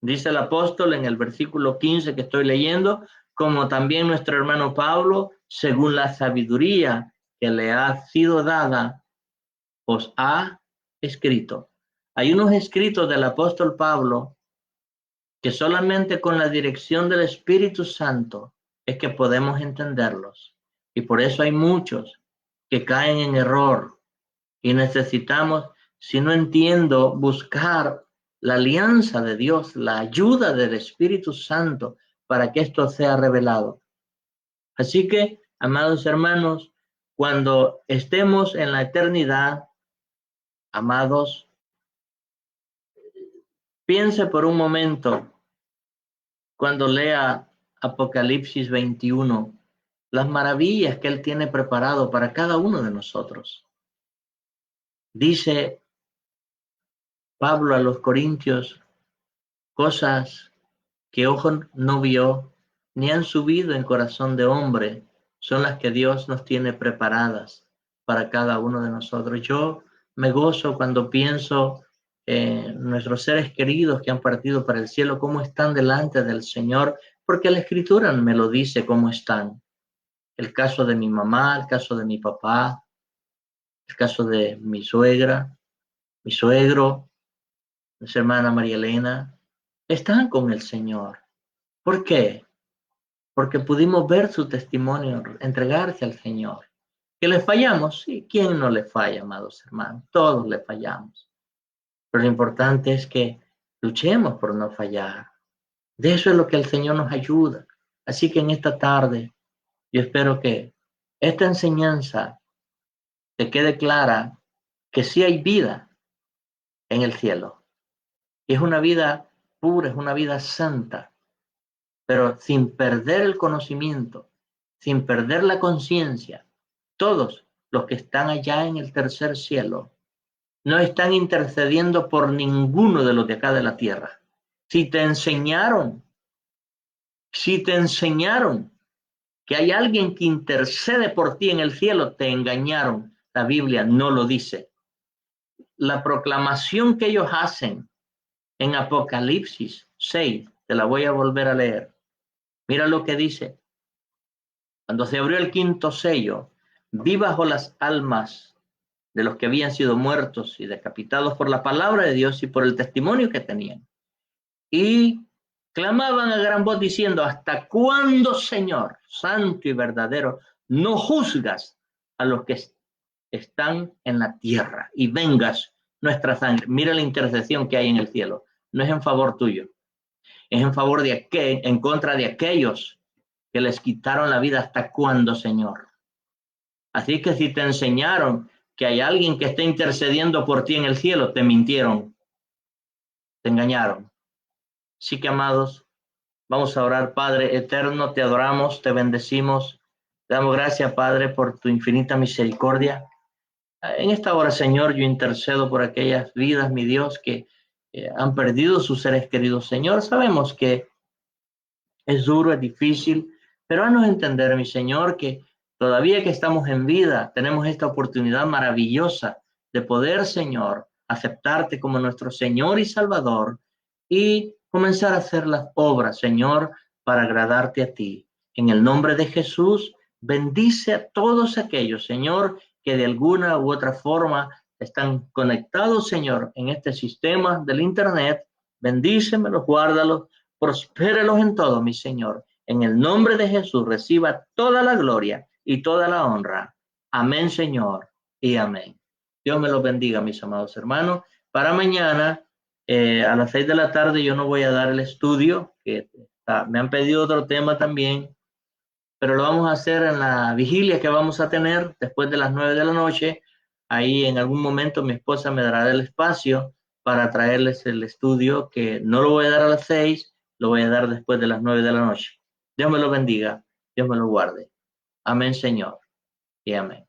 dice el apóstol en el versículo 15 que estoy leyendo, como también nuestro hermano Pablo, según la sabiduría que le ha sido dada, os ha escrito. Hay unos escritos del apóstol Pablo que solamente con la dirección del Espíritu Santo es que podemos entenderlos. Y por eso hay muchos que caen en error y necesitamos, si no entiendo, buscar la alianza de Dios, la ayuda del Espíritu Santo para que esto sea revelado. Así que, amados hermanos, cuando estemos en la eternidad, amados, piense por un momento cuando lea Apocalipsis 21, las maravillas que Él tiene preparado para cada uno de nosotros. Dice Pablo a los Corintios, cosas que ojo no vio, ni han subido en corazón de hombre, son las que Dios nos tiene preparadas para cada uno de nosotros. Yo me gozo cuando pienso en nuestros seres queridos que han partido para el cielo, cómo están delante del Señor, porque la Escritura me lo dice cómo están. El caso de mi mamá, el caso de mi papá, el caso de mi suegra, mi suegro, mi hermana María Elena, están con el Señor. ¿Por qué? Porque pudimos ver su testimonio, entregarse al Señor. ¿Que le fallamos? Sí, ¿quién no le falla, amados hermanos? Todos le fallamos. Pero lo importante es que luchemos por no fallar. De eso es lo que el Señor nos ayuda. Así que en esta tarde, yo espero que esta enseñanza te quede clara que sí hay vida en el cielo. Y es una vida pura, es una vida santa, pero sin perder el conocimiento, sin perder la conciencia. Todos los que están allá en el tercer cielo no están intercediendo por ninguno de los de acá de la tierra. Si te enseñaron que hay alguien que intercede por ti en el cielo, te engañaron. La Biblia no lo dice. La proclamación que ellos hacen en Apocalipsis 6, te la voy a volver a leer. Mira lo que dice. Cuando se abrió el quinto sello, vi bajo las almas de los que habían sido muertos y decapitados por la palabra de Dios y por el testimonio que tenían. Y clamaban a gran voz diciendo, ¿hasta cuándo, Señor, santo y verdadero, no juzgas a los que están en la tierra y vengas nuestra sangre? Mira la intercesión que hay en el cielo. No es en favor tuyo, es en favor de en contra de aquellos que les quitaron la vida. ¿Hasta cuándo, Señor? Así que si te enseñaron que hay alguien que está intercediendo por ti en el cielo, te mintieron, te engañaron. Así que, amados, vamos a orar. Padre eterno, te adoramos, te bendecimos, te damos gracias, Padre, por tu infinita misericordia. En esta hora, Señor, yo intercedo por aquellas vidas, mi Dios, que han perdido sus seres queridos. Señor, sabemos que es duro, es difícil, pero haznos entender, mi Señor, que todavía que estamos en vida, tenemos esta oportunidad maravillosa de poder, Señor, aceptarte como nuestro Señor y Salvador y comenzar a hacer las obras, Señor, para agradarte a ti. En el nombre de Jesús, bendice a todos aquellos, Señor, que de alguna u otra forma están conectados, Señor, en este sistema del Internet. Bendícemelos, guárdalos, prospérelos en todo, mi Señor. En el nombre de Jesús reciba toda la gloria y toda la honra. Amén, Señor, y amén. Dios me los bendiga, mis amados hermanos. Para mañana, a las 6 de la tarde, yo no voy a dar el estudio, que me han pedido otro tema también, pero lo vamos a hacer en la vigilia que vamos a tener después de las 9 de la noche. Ahí en algún momento mi esposa me dará el espacio para traerles el estudio, que no lo voy a dar a las 6, lo voy a dar después de las 9 de la noche. Dios me lo bendiga, Dios me lo guarde. Amén, Señor, y amén.